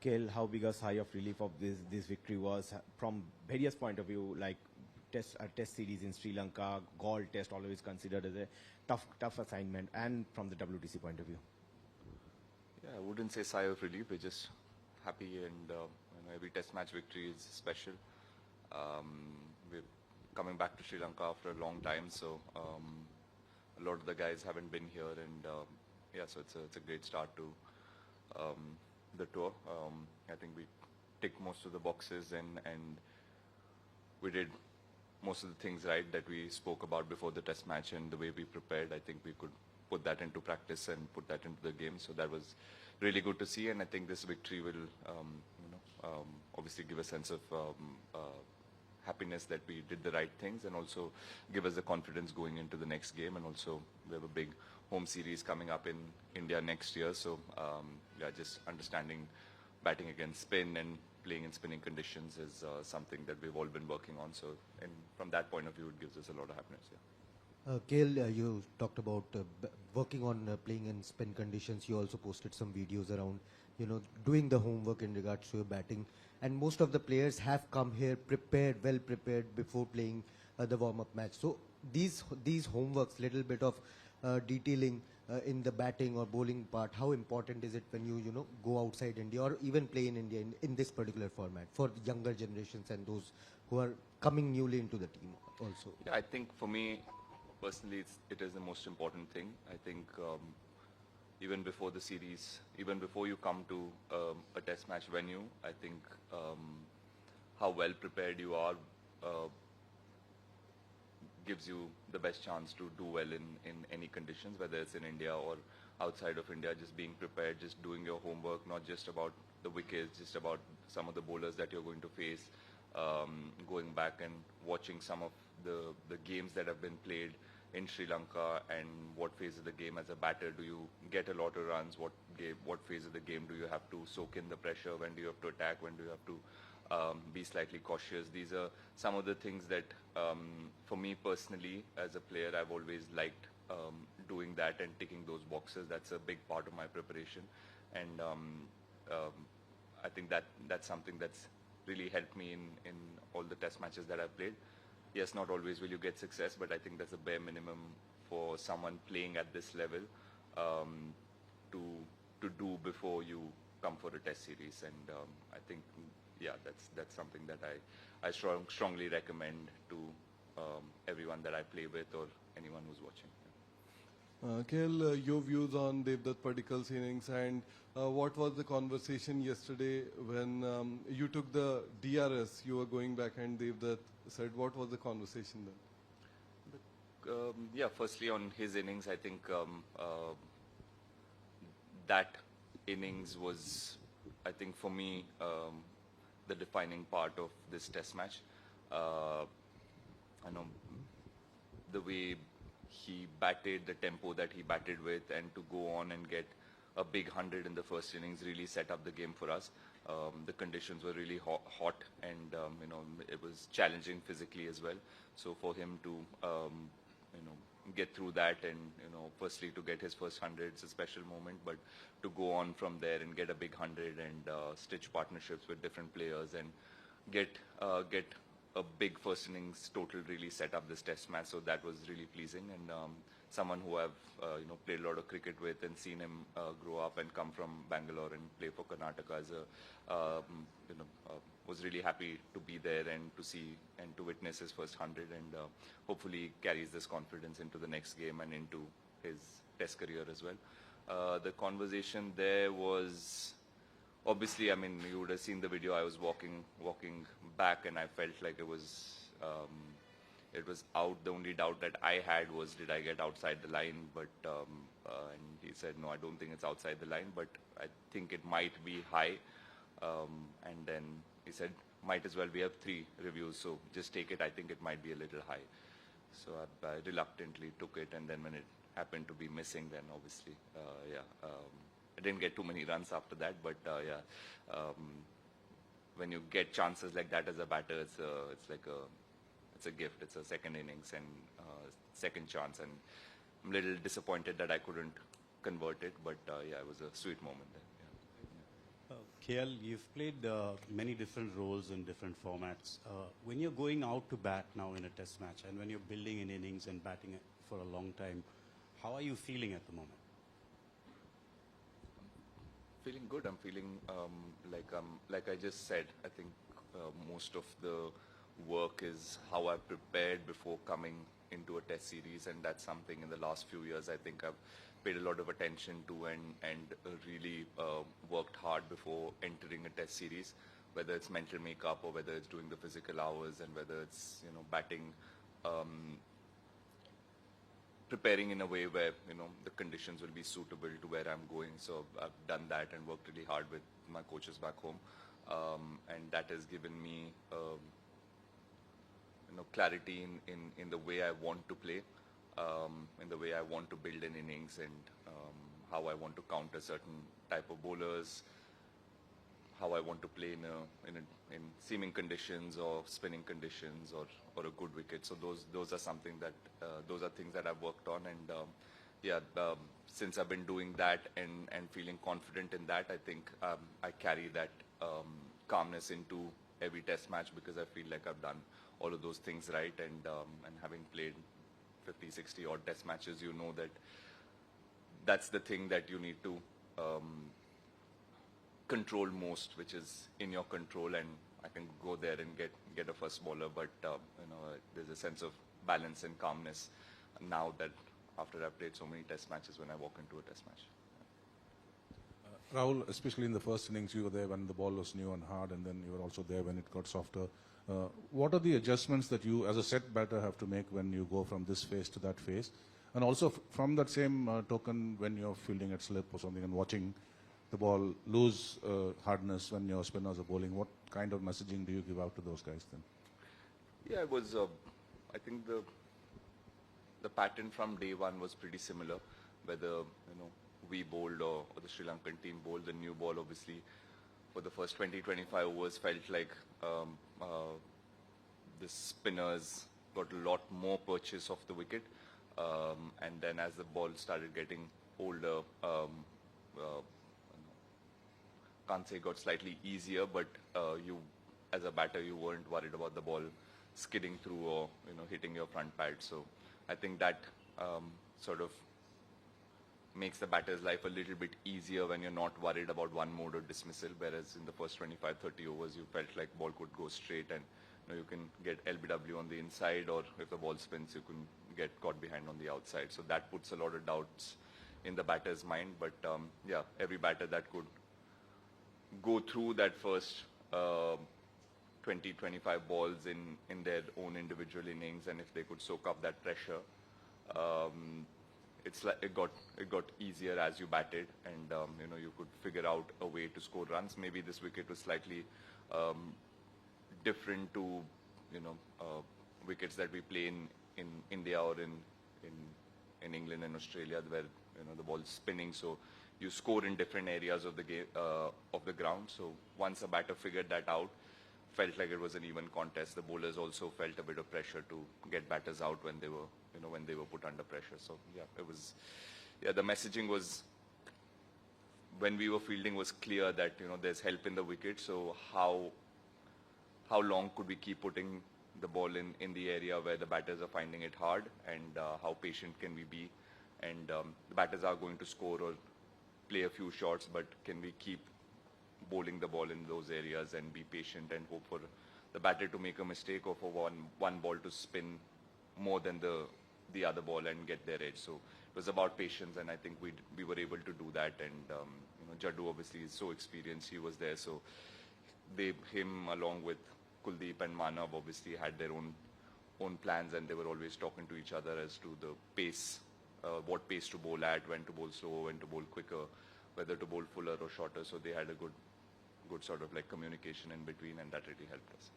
KL, how big a sigh of relief of this victory was from various point of view, like test series in Sri Lanka, Galle Test always considered as a tough assignment, and from the WTC point of view. Yeah, I wouldn't say sigh of relief. We're just happy, and every Test match victory is special. We're coming back to Sri Lanka after a long time, so a lot of the guys haven't been here, and yeah, so it's a great start to the tour. I think we ticked most of the boxes, and we did most of the things right that we spoke about before the Test match, and the way we prepared. I think we could put that into practice and put that into the game. So that was really good to see, and I think this victory will, obviously give a sense of happiness that we did the right things, and also give us the confidence going into the next game. And also we have a big home series coming up in India next year. So yeah, just understanding batting against spin and playing in spinning conditions is something that we've all been working on. So, and from that point of view, it gives us a lot of happiness. Yeah. KL, you talked about working on playing in spin conditions. You also posted some videos around, doing the homework in regards to your batting. And most of the players have come here well prepared before playing the warm-up match. So these homeworks, little bit of detailing in the batting or bowling part, how important is it when you go outside India or even play in India in this particular format for the younger generations and those who are coming newly into the team also? Yeah, I think for me, personally, it is the most important thing. I think even before the series, even before you come to a Test match venue, I think how well prepared you are gives you the best chance to do well in any conditions, whether it's in India or outside of India. Just being prepared, just doing your homework, not just about the wickets, just about some of the bowlers that you're going to face, going back and watching some of the games that have been played in Sri Lanka, and what phase of the game as a batter do you get a lot of runs, what phase of the game do you have to soak in the pressure, when do you have to attack, when do you have to be slightly cautious. These are some of the things that for me personally as a player, I've always liked doing that and ticking those boxes. That's a big part of my preparation, and I think that's something that's really helped me in all the Test matches that I've played. Yes, not always will you get success, but I think that's a bare minimum for someone playing at this level to do before you come for a Test series. And I think, yeah, that's something that I strongly recommend to everyone that I play with or anyone who's watching. KL, your views on Devdutt Padikkal's innings, and what was the conversation yesterday when you took the DRS, you were going back and Devdutt said, what was the conversation then? Yeah, firstly on his innings, I think that innings was, I think for me, the defining part of this Test match. I know the way he batted, the tempo that he batted with, and to go on and get a big 100 in the first innings really set up the game for us. The conditions were really hot, and it was challenging physically as well. So for him to get through that, and firstly to get his first 100, it's a special moment, but to go on from there and get a big 100 and stitch partnerships with different players and get a big first innings total really set up this Test match. So that was really pleasing, and someone who I've played a lot of cricket with and seen him grow up and come from Bangalore and play for Karnataka as was really happy to be there and to see and to witness his first 100, and hopefully carries this confidence into the next game and into his Test career as well. The conversation there was, obviously, I mean, you would have seen the video. I was walking back, and I felt like it was out. The only doubt that I had was, did I get outside the line? But and he said, no, I don't think it's outside the line, but I think it might be high. And then he said, might as well. We have 3 reviews, so just take it. I think it might be a little high. So I reluctantly took it, and then when it happened to be missing, then obviously, I didn't get too many runs after that, but when you get chances like that as a batter, it's a gift. It's a second innings and second chance, and I'm a little disappointed that I couldn't convert it, but yeah, it was a sweet moment there. Yeah. KL, you've played many different roles in different formats. When you're going out to bat now in a test match and when you're building in innings and batting it for a long time, how are you feeling at the moment? Feeling good. I'm feeling like I just said. I think most of the work is how I prepared before coming into a test series, and that's something in the last few years I think I've paid a lot of attention to and really worked hard before entering a test series, whether it's mental makeup or whether it's doing the physical hours and whether it's batting. Preparing in a way where the conditions will be suitable to where I'm going. So I've done that and worked really hard with my coaches back home, and that has given me clarity in the way I want to play, in the way I want to build an innings, and how I want to counter certain type of bowlers, how I want to play in seaming conditions or spinning conditions or a good wicket. So those are something that those are things that I've worked on, and since I've been doing that and feeling confident in that, I think I carry that calmness into every test match because I feel like I've done all of those things right, and having played 50, 60 odd test matches, that that's the thing that you need to control most, which is in your control, and I can go there and get a first bowler, but there's a sense of balance and calmness now that after I've played so many test matches when I walk into a test match. Rahul, especially in the first innings, you were there when the ball was new and hard, and then you were also there when it got softer. What are the adjustments that you, as a set batter, have to make when you go from this phase to that phase? And also, from that same token, when you're fielding at slip or something and watching the ball lose hardness when your spinners are bowling, what kind of messaging do you give out to those guys then? Yeah, it was, I think the pattern from day one was pretty similar, whether, we bowled or the Sri Lankan team bowled. The new ball, obviously, for the first 20-25 overs felt like the spinners got a lot more purchase of the wicket. And then as the ball started getting older, can't say it got slightly easier, but you, as a batter, you weren't worried about the ball skidding through or hitting your front pad. So I think that sort of makes the batter's life a little bit easier when you're not worried about one mode or dismissal, whereas in the first 25-30 overs you felt like ball could go straight and you can get LBW on the inside, or if the ball spins you can get caught behind on the outside. So that puts a lot of doubts in the batter's mind, but yeah, every batter that could go through that first 20-25 balls in their own individual innings, and if they could soak up that pressure, it's like it got easier as you batted, and you could figure out a way to score runs. Maybe this wicket was slightly different to wickets that we play in India or in England and Australia, where the ball's spinning, so you score in different areas of the game of the ground. So once a batter figured that out, felt like it was an even contest. The bowlers also felt a bit of pressure to get batters out when they were put under pressure. So yeah, it was, the messaging was, when we were fielding, was clear that there's help in the wicket. So how long could we keep putting the ball in the area where the batters are finding it hard, and how patient can we be? And the batters are going to score or play a few shots, but can we keep bowling the ball in those areas and be patient and hope for the batter to make a mistake, or for one ball to spin more than the other ball and get their edge. So it was about patience, and I think we were able to do that. And Jaddu obviously is so experienced, he was there, so him along with Kuldeep and Manav obviously had their own plans, and they were always talking to each other as to the pace, what pace to bowl at, when to bowl slow, when to bowl quicker, whether to bowl fuller or shorter. So they had a good sort of like communication in between, and that really helped us.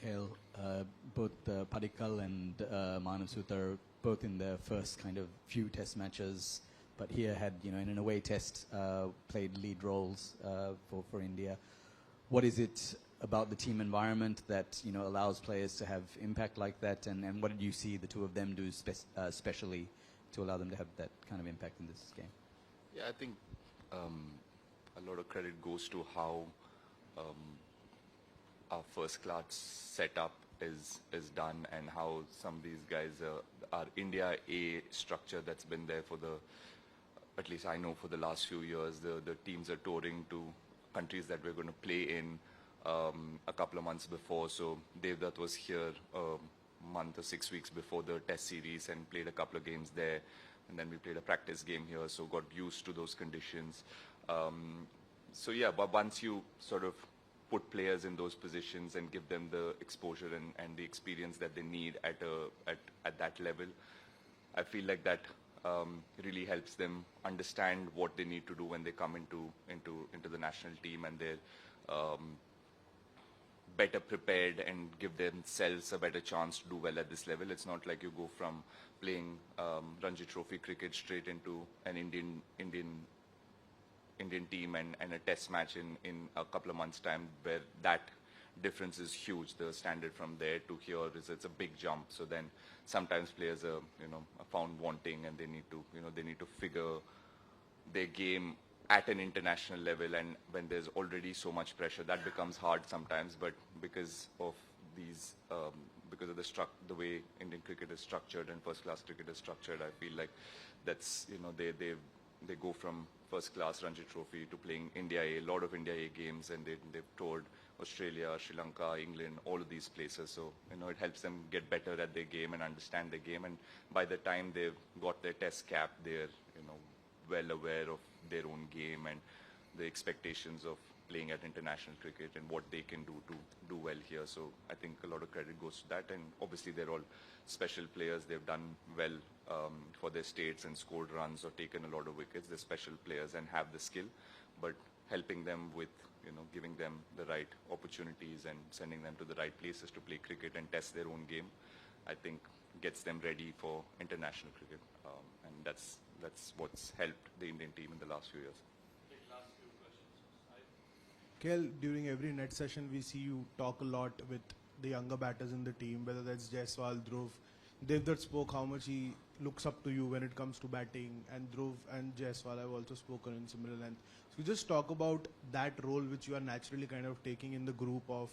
KL, both Padikkal and Manav Sutar, both in their first kind of few test matches, but here had, in an away test, played lead roles for India. What is it about the team environment that, allows players to have impact like that? And what did you see the two of them do specially to allow them to have that kind of impact in this game? Yeah, I think a lot of credit goes to how our first class setup is done, and how some of these guys our India A structure that's been there for at least I know for the last few years. The teams are touring to countries that we're going to play in a couple of months before. So Devdutt was here a month or 6 weeks before the test series and played a couple of games there. And then we played a practice game here, so got used to those conditions. So yeah, but once you sort of put players in those positions and give them the exposure and the experience that they need at that level, I feel like that really helps them understand what they need to do when they come into the national team, and they're better prepared and give themselves a better chance to do well at this level. It's not like you go from playing Ranji Trophy cricket straight into an Indian team and a test match in a couple of months' time, where that difference is huge. The standard from there to here it's a big jump. So then sometimes players are found wanting, and they need to figure their game at an international level, and when there's already so much pressure, that becomes hard sometimes. But because of these because of the way Indian cricket is structured and first class cricket is structured, I feel like that's they go from first class Ranji Trophy to playing India A, a lot of India A games, and they've toured Australia, Sri Lanka, England, all of these places. So it helps them get better at their game and understand their game, and by the time they've got their test cap, they're well aware of their own game and the expectations of playing at international cricket and what they can do to do well here. So I think a lot of credit goes to that, and obviously they're all special players. They've done well for their states and scored runs or taken a lot of wickets. They're special players and have the skill, but helping them with giving them the right opportunities and sending them to the right places to play cricket and test their own game, I think gets them ready for international cricket, and that's what's helped the Indian team in the last few years. KL, during every net session, we see you talk a lot with the younger batters in the team, whether that's Jaiswal, Dhruv. Devdutt spoke how much he looks up to you when it comes to batting, and Dhruv and Jaiswal have also spoken in similar length. So just talk about that role which you are naturally kind of taking in the group of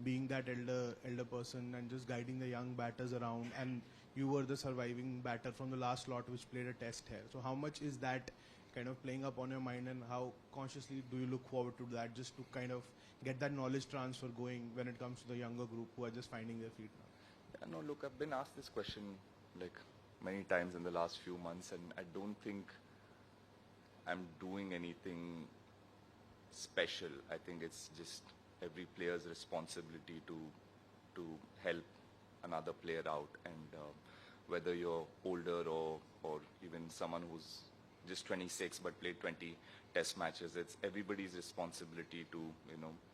being that elder person and just guiding the young batters around, and you were the surviving batter from the last lot which played a test here. So how much is that kind of playing up on your mind, and how consciously do you look forward to that, just to kind of get that knowledge transfer going when it comes to the younger group who are just finding their feet now? Yeah, no, look, I've been asked this question like many times in the last few months, and I don't think I'm doing anything special. I think it's just every player's responsibility to help another player out, and whether you're older or even someone who's just 26 but played 20 test matches, it's everybody's responsibility to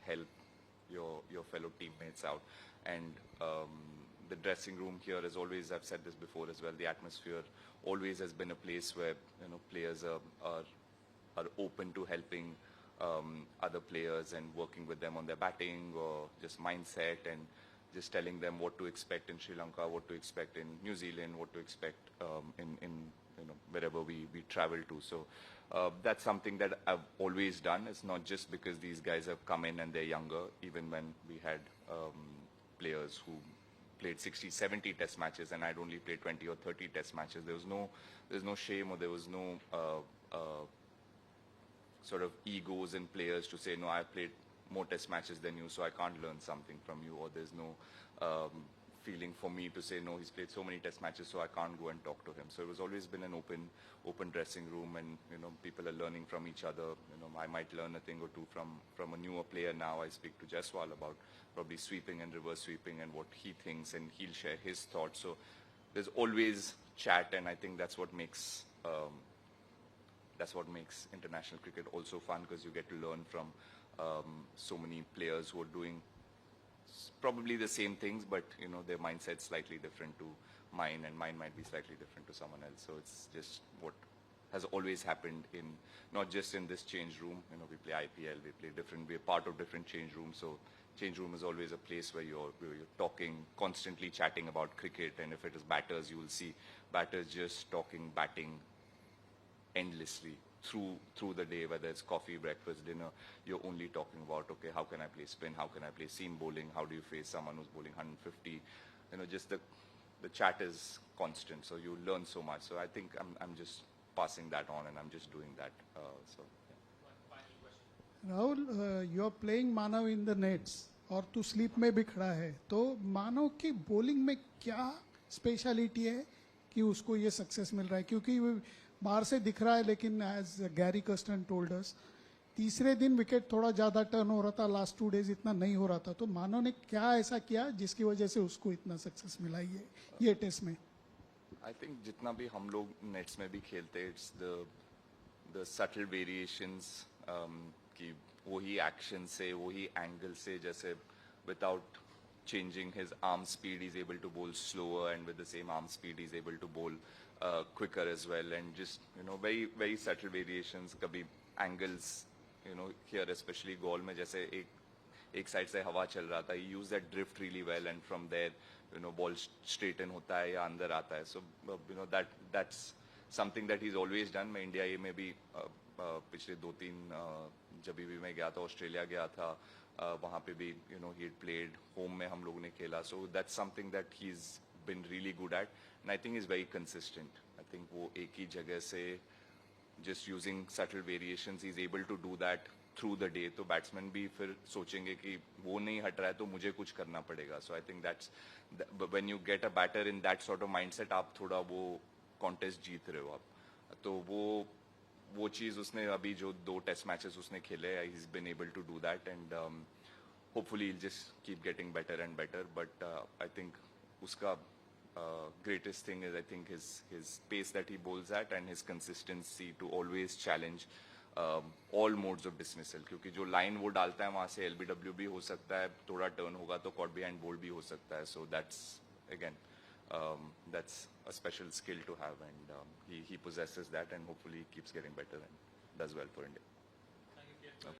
help your fellow teammates out. And the dressing room here is always, I've said this before as well, the atmosphere always has been a place where players are open to helping other players and working with them on their batting or just mindset, and just telling them what to expect in Sri Lanka, what to expect in New Zealand, what to expect in wherever we travel to. So that's something that I've always done. It's not just because these guys have come in and they're younger. Even when we had players who played 60, 70 test matches and I'd only played 20 or 30 test matches, there's no shame, or there was no sort of egos in players to say, no, I've played more test matches than you, so I can't learn something from you, or there's no feeling for me to say, no, he's played so many test matches, so I can't go and talk to him. So it was always been an open dressing room, and people are learning from each other. I might learn a thing or two from a newer player now. I speak to Jaiswal about probably sweeping and reverse sweeping and what he thinks, and he'll share his thoughts. So there's always chat, and I think that's what makes international cricket also fun, because you get to learn from so many players who are doing probably the same things, but their mindset's slightly different to mine, and mine might be slightly different to someone else. So it's just what has always happened in, not just in this change room. We play IPL, we play different, we're part of different change rooms, so change room is always a place where you're talking, constantly chatting about cricket, and if it is batters, you will see batters just talking batting endlessly through the day, whether it's coffee, breakfast, dinner. You're only talking about, okay, how can I play spin, how can I play seam bowling, how do you face someone who's bowling 150, just the chat is constant, so you learn so much. So I think I'm just passing that on, and I'm just doing that. So Rahul, you are playing Manav in the nets और to sleep में भी खड़ा है, तो मानव की bowling में क्या speciality है कि उसको ये सक्सेस मिल रहा है? क्योंकि बाहर से दिख रहा है, लेकिन as Gary Kirsten told us, तीसरे दिन विकेट थोड़ा ज्यादा टर्न हो रहा था, लास्ट 2 डेज इतना नहीं हो रहा था, तो मानव ने क्या ऐसा किया जिसकी वजह से उसको इतना सक्सेस मिला ये टेस्ट में? आई थिंक जितना भी हम लोग नेट्स में भी खेलते, इट्स द सटल वेरिएशंस कि वही एक्शन से, वही एंगल से, जैसे without changing his arm speed, he's able to bowl slower, and with the same arm speed, he's able to bowl quicker as well, and just very very subtle variations. Kabhi angles, here especially goal में जैसे एक side से हवा चल रहा था, he used that drift really well, and from there ball straighten होता है या अंदर आता है. So that's something that he's always done. मैं इंडिया ये में भी पिछले 2-3 जब भी मैं गया था, ऑस्ट्रेलिया गया था, वहाँ पे भी he had played, होम में हम लोग ने खेला. So that's something that he's been really good at, and I think he's very consistent. I think वो एक ही जगह से just using subtle variations, he's able to do that through the day. तो बैट्समैन भी फिर सोचेंगे कि वो नहीं हट रहा है तो मुझे कुछ करना पड़ेगा. So I think that's when you get a batter in that sort of mindset, आप थोड़ा वो कॉन्टेस्ट जीत रहे हो आप. तो वो चीज़ उसने अभी जो 2 टेस्ट मैचेस उसने खेले, he's been able to do that, and hopefully he'll just keep getting better and better. But I think उसका greatest thing is, I think, his pace that he bowls at, and his consistency to always challenge all modes of dismissal. क्योंकि जो line वो डालता है वहाँ से LBW भी हो सकता है, थोड़ा टर्न होगा तो caught behind bold भी हो सकता है. So that's again that's a special skill to have, and he possesses that, and hopefully he keeps getting better and does well for India.